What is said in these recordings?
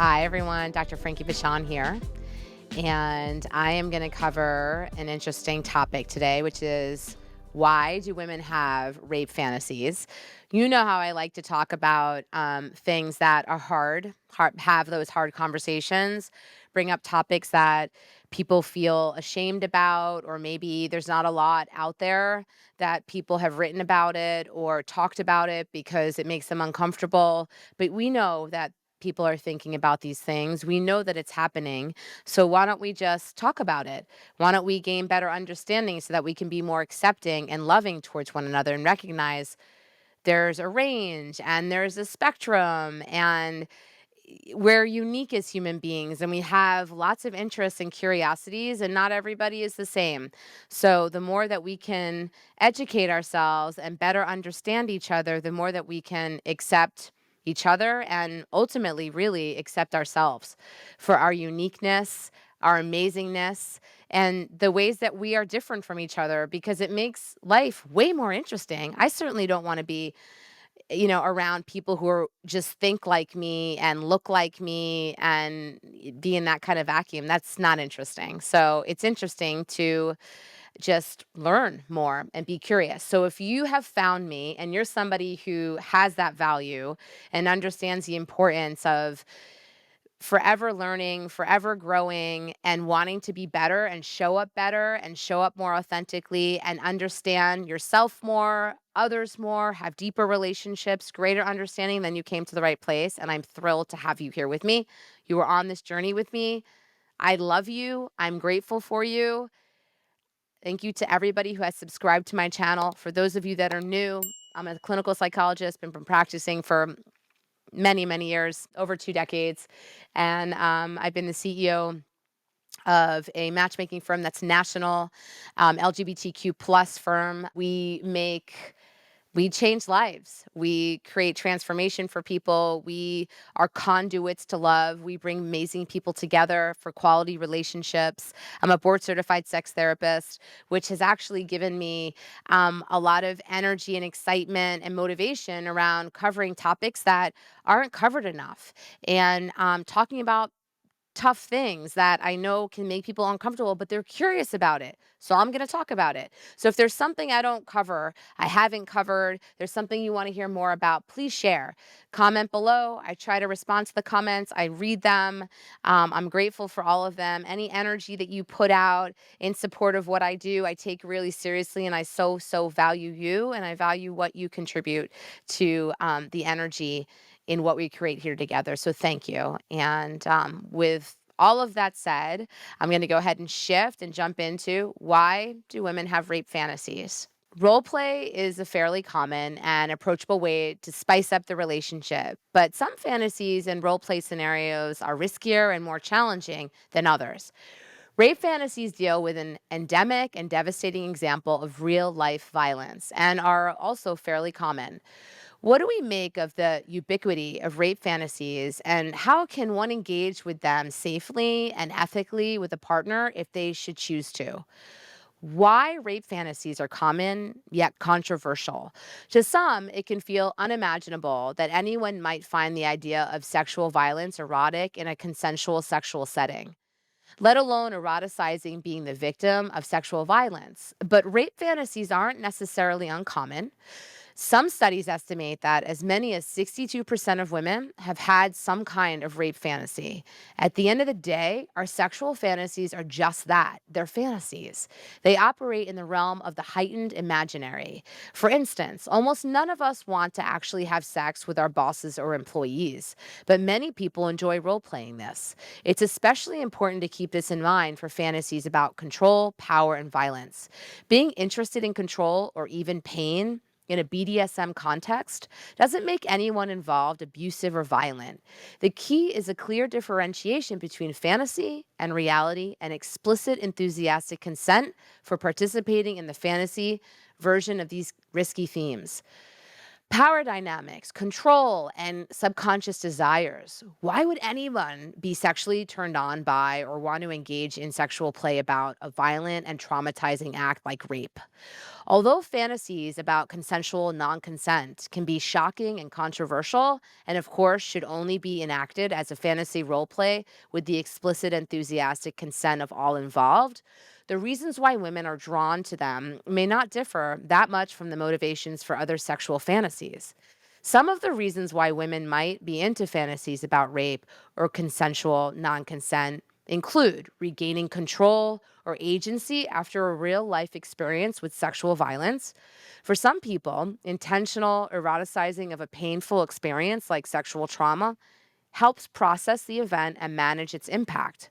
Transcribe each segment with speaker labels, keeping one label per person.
Speaker 1: Hi, everyone. Dr. Frankie Vachon here. And I am going to cover an interesting topic today, which is why do women have rape fantasies? You know how I like to talk about things that are hard, have those hard conversations, bring up topics that people feel ashamed about, or maybe there's not a lot out there that people have written about it or talked about it because it makes them uncomfortable. But we know that people are thinking about these things. We know that it's happening. So why don't we just talk about it? Why don't we gain better understanding so that we can be more accepting and loving towards one another and recognize there's a range and there's a spectrum and we're unique as human beings and we have lots of interests and curiosities and not everybody is the same. So the more that we can educate ourselves and better understand each other, the more that we can accept each other and ultimately really accept ourselves for our uniqueness, our amazingness, and the ways that we are different from each other because it makes life way more interesting. I certainly don't want to be around people who are just think like me and look like me and be in that kind of vacuum. That's not interesting. So it's interesting to just learn more and be curious. So if you have found me and you're somebody who has that value and understands the importance of forever learning, forever growing, and wanting to be better and show up more authentically and understand yourself more, others more, have deeper relationships, greater understanding, then you came to the right place. And I'm thrilled to have you here with me. You were on this journey with me. I love you. I'm grateful for you. Thank you to everybody who has subscribed to my channel. For those of you that are new, I'm a clinical psychologist, been practicing for many, many years, over 2 decades. And I've been the CEO of a matchmaking firm that's national, LGBTQ plus firm. We change lives. We create transformation for people. We are conduits to love. We bring amazing people together for quality relationships. I'm a board certified sex therapist, which has actually given me a lot of energy and excitement and motivation around covering topics that aren't covered enough and talking about tough things that I know can make people uncomfortable, but they're curious about it. So I'm going to talk about it. So if there's something I don't cover, I haven't covered, there's something you want to hear more about, please share. Comment below. I try to respond to the comments. I read them. I'm grateful for all of them. Any energy that you put out in support of what I do, I take really seriously, and I so value you, and I value what you contribute to the energy in what we create here together. So thank you. And with all of that said, I'm going to go ahead and shift and jump into why do women have rape fantasies? Role play is a fairly common and approachable way to spice up the relationship, but some fantasies and role play scenarios are riskier and more challenging than others. Rape fantasies deal with an endemic and devastating example of real life violence and are also fairly common. What do we make of the ubiquity of rape fantasies, and how can one engage with them safely and ethically with a partner if they should choose to? Why rape fantasies are common yet controversial. To some, it can feel unimaginable that anyone might find the idea of sexual violence erotic in a consensual sexual setting, let alone eroticizing being the victim of sexual violence. But rape fantasies aren't necessarily uncommon. Some studies estimate that as many as 62% of women have had some kind of rape fantasy. At the end of the day, our sexual fantasies are just that. They're fantasies. They operate in the realm of the heightened imaginary. For instance, almost none of us want to actually have sex with our bosses or employees, but many people enjoy role playing this. It's especially important to keep this in mind for fantasies about control, power, and violence. Being interested in control or even pain in a BDSM context doesn't make anyone involved abusive or violent. The key is a clear differentiation between fantasy and reality and explicit enthusiastic consent for participating in the fantasy version of these risky themes. Power dynamics, control, and subconscious desires. Why would anyone be sexually turned on by or want to engage in sexual play about a violent and traumatizing act like rape? Although fantasies about consensual non consent can be shocking and controversial, and of course should only be enacted as a fantasy role play with the explicit enthusiastic consent of all involved, the reasons why women are drawn to them may not differ that much from the motivations for other sexual fantasies. Some of the reasons why women might be into fantasies about rape or consensual non consent include regaining control or agency after a real life experience with sexual violence. For some people, intentional eroticizing of a painful experience like sexual trauma helps process the event and manage its impact.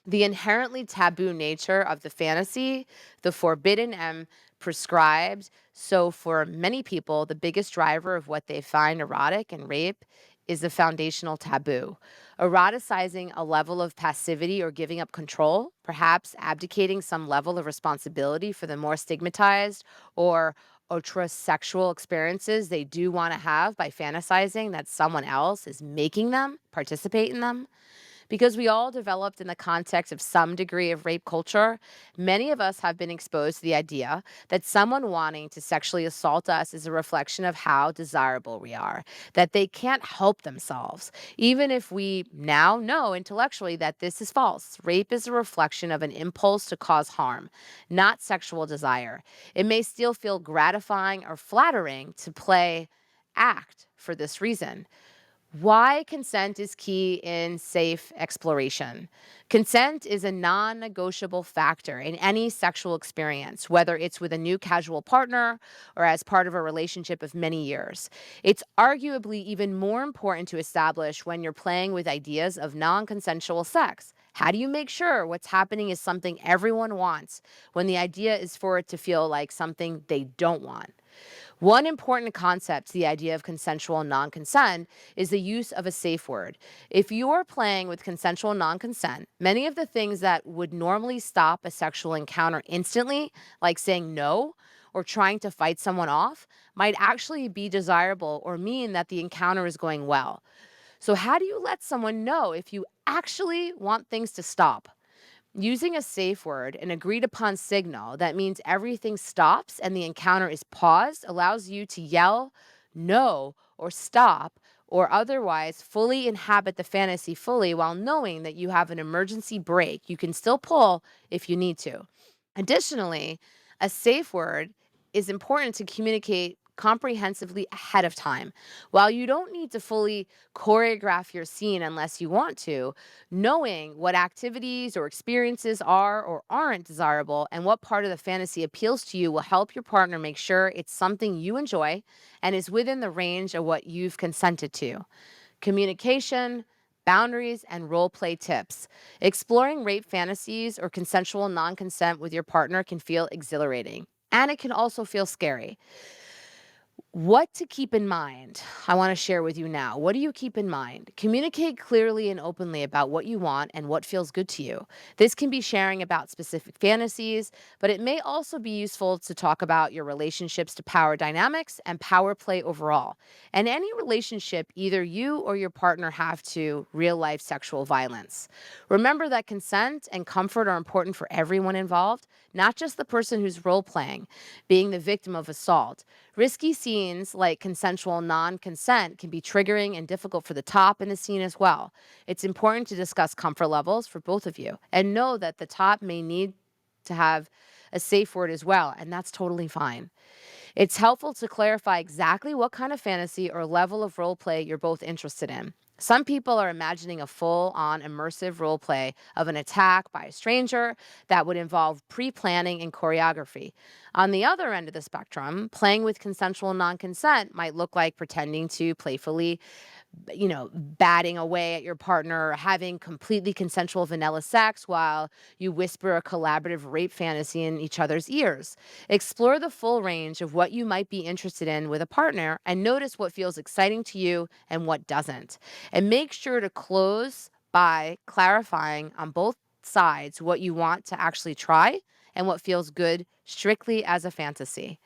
Speaker 1: The inherently taboo nature of the fantasy, the forbidden and prescribed. So, for many people, the biggest driver of what they find erotic and rape is the foundational taboo. Eroticizing a level of passivity or giving up control, perhaps abdicating some level of responsibility for the more stigmatized or ultra-sexual experiences they do want to have by fantasizing that someone else is making them participate in them. Because we all developed in the context of some degree of rape culture, many of us have been exposed to the idea that someone wanting to sexually assault us is a reflection of how desirable we are, that they can't help themselves, even if we now know intellectually that this is false. Rape is a reflection of an impulse to cause harm, not sexual desire. It may still feel gratifying or flattering to play act for this reason. Why consent is key in safe exploration. Consent is a non negotiable factor in any sexual experience, whether it's with a new casual partner or as part of a relationship of many years. It's arguably even more important to establish when you're playing with ideas of non consensual sex. How do you make sure what's happening is something everyone wants when the idea is for it to feel like something they don't want? One important concept to the idea of consensual non consent is the use of a safe word. If you are playing with consensual non consent, many of the things that would normally stop a sexual encounter instantly, like saying no or trying to fight someone off, might actually be desirable or mean that the encounter is going well. So, how do you let someone know if you actually want things to stop? Using a safe word, an agreed upon signal that means everything stops and the encounter is paused, allows you to yell no or stop or otherwise fully inhabit the fantasy fully while knowing that you have an emergency brake you can still pull if you need to. Additionally, a safe word is important to communicate comprehensively ahead of time. While you don't need to fully choreograph your scene unless you want to, knowing what activities or experiences are or aren't desirable and what part of the fantasy appeals to you will help your partner make sure it's something you enjoy and is within the range of what you've consented to. Communication, boundaries, and role play tips. Exploring rape fantasies or consensual non consent with your partner can feel exhilarating, and it can also feel scary. What to keep in mind, I want to share with you now. What do you keep in mind? Communicate clearly and openly about what you want and what feels good to you. This can be sharing about specific fantasies, but it may also be useful to talk about your relationships to power dynamics and power play overall. And any relationship either you or your partner have to real life sexual violence. Remember that consent and comfort are important for everyone involved, not just the person who's role playing, being the victim of assault. Risky scenes like consensual non consent can be triggering and difficult for the top in the scene as well. It's important to discuss comfort levels for both of you and know that the top may need to have a safe word as well, and that's totally fine. It's helpful to clarify exactly what kind of fantasy or level of role play you're both interested in. Some people are imagining a full on immersive role play of an attack by a stranger that would involve pre planning and choreography. On the other end of the spectrum, playing with consensual non consent might look like pretending to playfully batting away at your partner or having completely consensual vanilla sex while you whisper a collaborative rape fantasy in each other's ears. Explore the full range of what you might be interested in with a partner and notice what feels exciting to you and what doesn't. And make sure to close by clarifying on both sides what you want to actually try and what feels good strictly as a fantasy.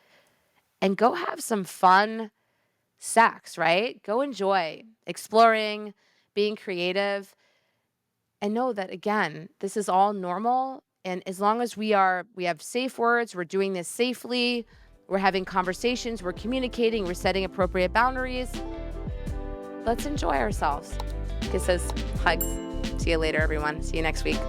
Speaker 1: And go have some fun sex, right? Go enjoy exploring, being creative, and know that again, this is all normal. And as long as we have safe words, we're doing this safely, we're having conversations, we're communicating, we're setting appropriate boundaries, let's enjoy ourselves. Kisses, hugs. See you later, everyone. See you next week.